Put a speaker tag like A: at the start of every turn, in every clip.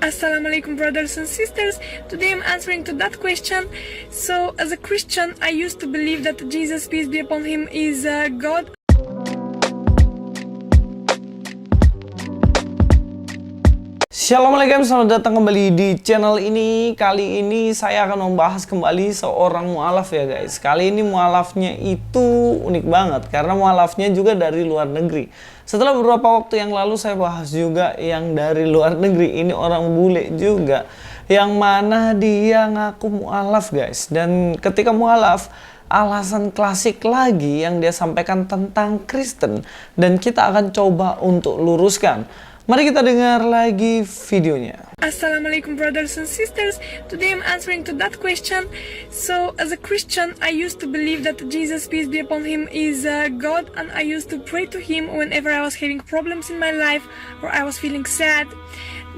A: Assalamualaikum brothers and sisters. Today I'm answering to that question. So as a Christian, I used to believe that Jesus, peace be upon him, is God.
B: Assalamualaikum, selamat datang kembali di channel ini. Kali ini saya akan membahas kembali seorang mualaf ya guys. Kali ini mualafnya itu unik banget karena mualafnya juga dari luar negeri. Setelah beberapa waktu yang lalu saya bahas juga yang dari luar negeri. Ini orang bule juga yang mana dia ngaku mualaf guys. Dan ketika mualaf, alasan klasik lagi yang dia sampaikan tentang Kristen, dan kita akan coba untuk luruskan. Mari kita dengar lagi videonya.
A: Assalamualaikum brothers and sisters. Today I'm answering to that question. So as a Christian, I used to believe that Jesus, peace be upon him, is God, and I used to pray to him whenever I was having problems in my life or I was feeling sad.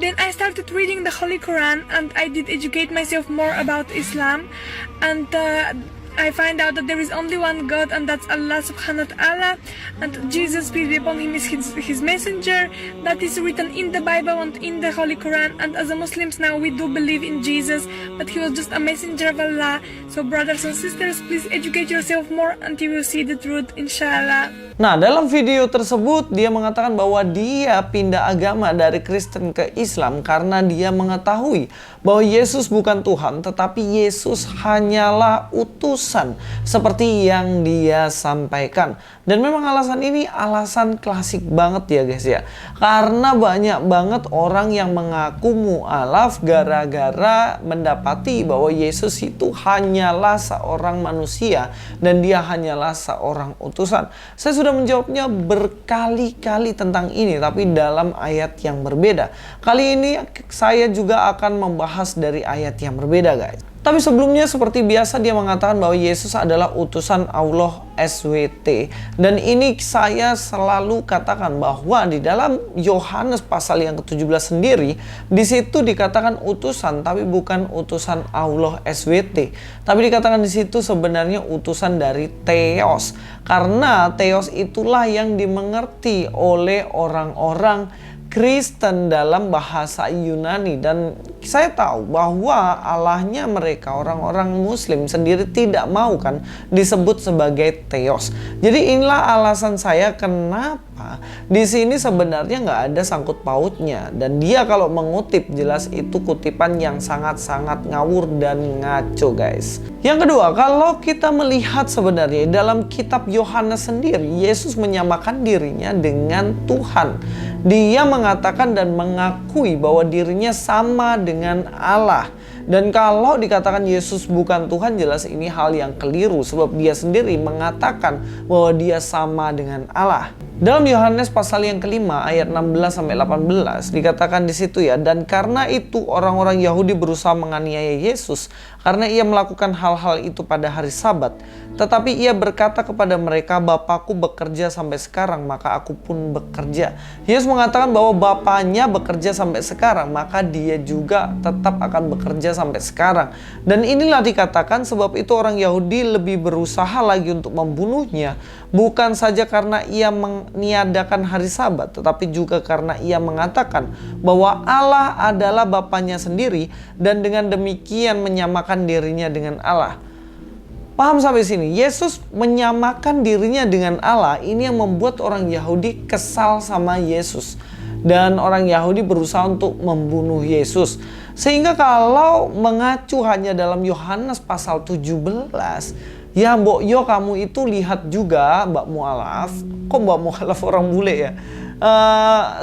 A: Then I started reading the Holy Quran and I did educate myself more about Islam, and I find out that there is only one God, and that's Allah subhanahu wa ta'ala, and Jesus, peace be upon him, is his messenger. That is written in the Bible and in the Holy Quran. And as a Muslims now, we do believe in Jesus, but he was just a messenger of Allah. So brothers and sisters, please educate yourself more and you will see the truth, inshallah.
B: Nah, dalam video tersebut dia mengatakan bahwa dia pindah agama dari Kristen ke Islam karena dia mengetahui bahwa Yesus bukan Tuhan, tetapi Yesus hanyalah utusan seperti yang dia sampaikan. Dan memang alasan ini alasan klasik banget ya guys ya. Karena banyak banget orang yang mengaku mu'alaf gara-gara mendapati bahwa Yesus itu hanyalah seorang manusia dan dia hanyalah seorang utusan. Saya sudah menjawabnya berkali-kali tentang ini, tapi dalam ayat yang berbeda. Kali ini saya juga akan membahas dari ayat yang berbeda guys. Tapi sebelumnya seperti biasa dia mengatakan bahwa Yesus adalah utusan Allah SWT. Dan ini saya selalu katakan bahwa di dalam Yohanes pasal yang ke-17 sendiri, di situ dikatakan utusan tapi bukan utusan Allah SWT. Tapi dikatakan di situ sebenarnya utusan dari Theos. Karena Theos itulah yang dimengerti oleh orang-orang Kristen dalam bahasa Yunani, dan saya tahu bahwa Allahnya mereka orang-orang Muslim sendiri tidak mau kan disebut sebagai Theos. Jadi inilah alasan saya kenapa di sini sebenarnya nggak ada sangkut pautnya, dan dia kalau mengutip jelas itu kutipan yang sangat-sangat ngawur dan ngaco guys. Yang kedua, kalau kita melihat sebenarnya dalam kitab Yohanes sendiri, Yesus menyamakan dirinya dengan Tuhan. Dia mengatakan dan mengakui bahwa dirinya sama dengan Allah. Dan kalau dikatakan Yesus bukan Tuhan, jelas ini hal yang keliru, sebab dia sendiri mengatakan bahwa dia sama dengan Allah. Dalam Yohanes pasal yang kelima ayat 16-18 dikatakan di situ ya, dan karena itu orang-orang Yahudi berusaha menganiaya Yesus karena ia melakukan hal-hal itu pada hari Sabat. Tetapi ia berkata kepada mereka, Bapakku bekerja sampai sekarang, maka aku pun bekerja. Yesus mengatakan bahwa Bapaknya bekerja sampai sekarang, maka dia juga tetap akan bekerja sampai sekarang. Dan inilah dikatakan sebab itu orang Yahudi lebih berusaha lagi untuk membunuhnya, bukan saja karena ia meniadakan hari Sabat, tetapi juga karena ia mengatakan bahwa Allah adalah Bapaknya sendiri, dan dengan demikian menyamakan dirinya dengan Allah. Paham sampai sini? Yesus menyamakan dirinya dengan Allah. Ini yang membuat orang Yahudi kesal sama Yesus, dan orang Yahudi berusaha untuk membunuh Yesus. Sehingga kalau mengacu hanya dalam Yohanes pasal 17, ya Mbok Yo kamu itu lihat juga Mbak Mualaf. Kok Mbak Mualaf orang bule ya?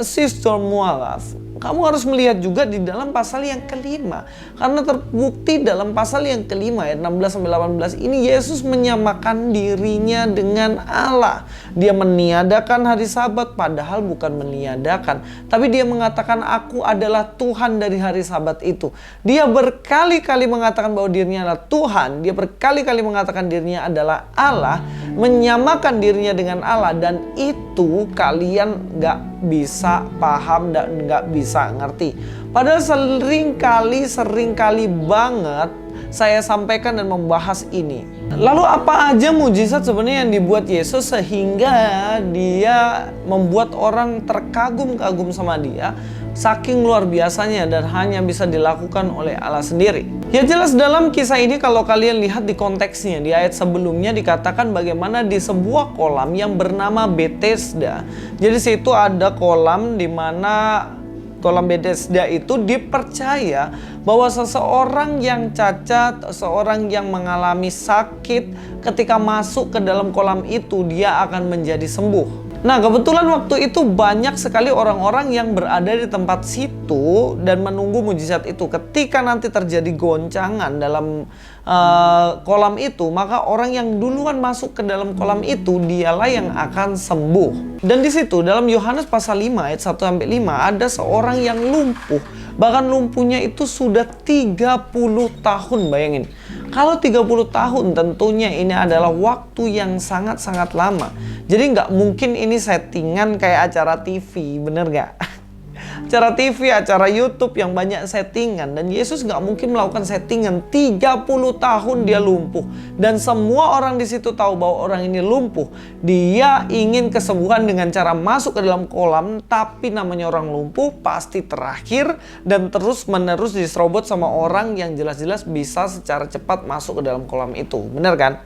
B: Sister Mualaf, kamu harus melihat juga di dalam pasal yang kelima. Karena terbukti dalam pasal yang kelima ayat 16-18 ini Yesus menyamakan dirinya dengan Allah. Dia meniadakan hari Sabat, padahal bukan meniadakan, tapi dia mengatakan aku adalah Tuhan dari hari Sabat itu. Dia berkali-kali mengatakan bahwa dirinya adalah Tuhan. Dia berkali-kali mengatakan dirinya adalah Allah, menyamakan dirinya dengan Allah. Dan itu kalian gak bisa paham dan gak bisa ngerti. Padahal seringkali banget saya sampaikan dan membahas ini. Lalu apa aja mujizat sebenarnya yang dibuat Yesus sehingga dia membuat orang terkagum-kagum sama dia? saking luar biasanya dan hanya bisa dilakukan oleh Allah sendiri. Ya jelas dalam kisah ini kalau kalian lihat di konteksnya, di ayat sebelumnya dikatakan bagaimana di sebuah kolam yang bernama Bethesda. Jadi situ ada kolam di mana kolam Bethesda itu dipercaya bahwa seseorang yang cacat, seseorang yang mengalami sakit, ketika masuk ke dalam kolam itu dia akan menjadi sembuh. Nah, kebetulan waktu itu banyak sekali orang-orang yang berada di tempat situ dan menunggu mujizat itu. Ketika nanti terjadi goncangan dalam kolam itu, maka orang yang duluan masuk ke dalam kolam itu dialah yang akan sembuh. Dan di situ dalam Yohanes pasal 5 ayat 1-5 ada seorang yang lumpuh. Bahkan lumpuhnya itu sudah 30 tahun, bayangin. Kalau 30 tahun tentunya ini adalah waktu yang sangat-sangat lama. Jadi nggak mungkin ini settingan kayak acara TV, bener nggak? Acara TV, acara YouTube yang banyak settingan. Dan Yesus nggak mungkin melakukan settingan. 30 tahun dia lumpuh. Dan semua orang di situ tahu bahwa orang ini lumpuh. Dia ingin kesembuhan dengan cara masuk ke dalam kolam. Tapi namanya orang lumpuh pasti terakhir. Dan terus menerus diserobot sama orang yang jelas-jelas bisa secara cepat masuk ke dalam kolam itu. Bener kan?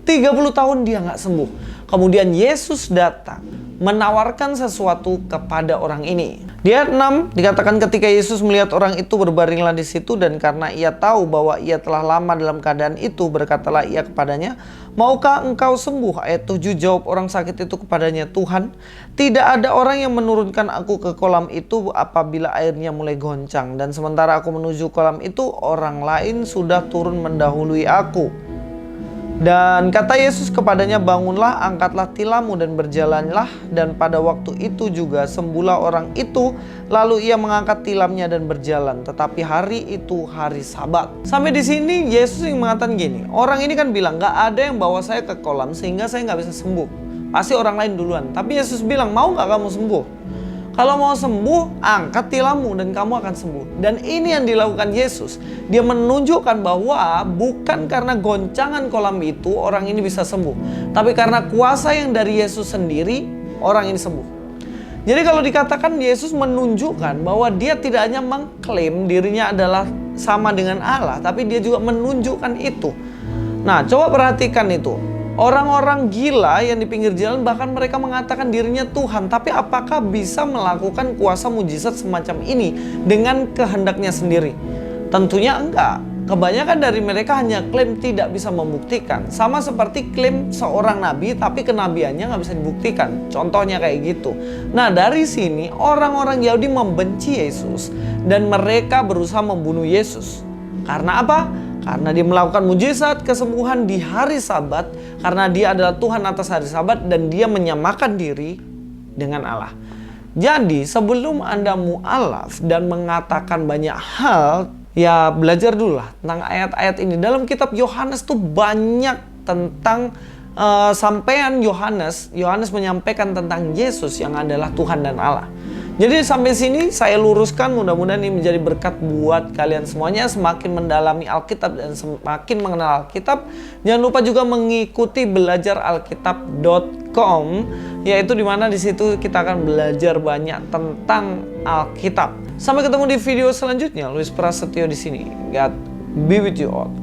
B: 30 tahun dia nggak sembuh. Kemudian Yesus datang menawarkan sesuatu kepada orang ini. Di ayat 6 dikatakan ketika Yesus melihat orang itu berbaringlah di situ dan karena ia tahu bahwa ia telah lama dalam keadaan itu, berkatalah ia kepadanya, "Maukah engkau sembuh?" Ayat 7 jawab orang sakit itu kepadanya, "Tuhan, tidak ada orang yang menurunkan aku ke kolam itu apabila airnya mulai goncang, dan sementara aku menuju kolam itu orang lain sudah turun mendahului aku." Dan kata Yesus kepadanya, "Bangunlah, angkatlah tilammu dan berjalanlah." Dan pada waktu itu juga sembuhlah orang itu. Lalu ia mengangkat tilamnya dan berjalan. Tetapi hari itu hari Sabat. Sampai di sini Yesus yang mengatakan gini, orang ini kan bilang gak ada yang bawa saya ke kolam sehingga saya gak bisa sembuh. Pasti orang lain duluan. Tapi Yesus bilang, mau gak kamu sembuh? Kalau mau sembuh, angkat tilammu dan kamu akan sembuh. Dan ini yang dilakukan Yesus. Dia menunjukkan bahwa bukan karena goncangan kolam itu orang ini bisa sembuh. Tapi karena kuasa yang dari Yesus sendiri, orang ini sembuh. Jadi kalau dikatakan Yesus menunjukkan bahwa dia tidak hanya mengklaim dirinya adalah sama dengan Allah, tapi dia juga menunjukkan itu. Nah, coba perhatikan itu. Orang-orang gila yang di pinggir jalan bahkan mereka mengatakan dirinya Tuhan. Tapi apakah bisa melakukan kuasa mujizat semacam ini dengan kehendaknya sendiri? Tentunya enggak. Kebanyakan dari mereka hanya klaim tidak bisa membuktikan. Sama seperti klaim seorang nabi tapi kenabiannya nggak bisa dibuktikan. Contohnya kayak gitu. Nah dari sini orang-orang Yahudi membenci Yesus. Dan mereka berusaha membunuh Yesus. Karena apa? Karena dia melakukan mujizat kesembuhan di hari Sabat. Karena dia adalah Tuhan atas hari Sabat. Dan dia menyamakan diri dengan Allah. Jadi sebelum Anda mu'alaf dan mengatakan banyak hal, ya belajar dulu lah tentang ayat-ayat ini. Dalam kitab Yohanes tuh banyak tentang sampaian Yohanes. Yohanes menyampaikan tentang Yesus yang adalah Tuhan dan Allah. Jadi sampai sini saya luruskan, mudah-mudahan ini menjadi berkat buat kalian semuanya. Semakin mendalami Alkitab dan semakin mengenal Alkitab. Jangan lupa juga mengikuti belajaralkitab.com, yaitu dimana di situ kita akan belajar banyak tentang Alkitab. Sampai ketemu di video selanjutnya. Luis Prasetyo di sini. God be with you all.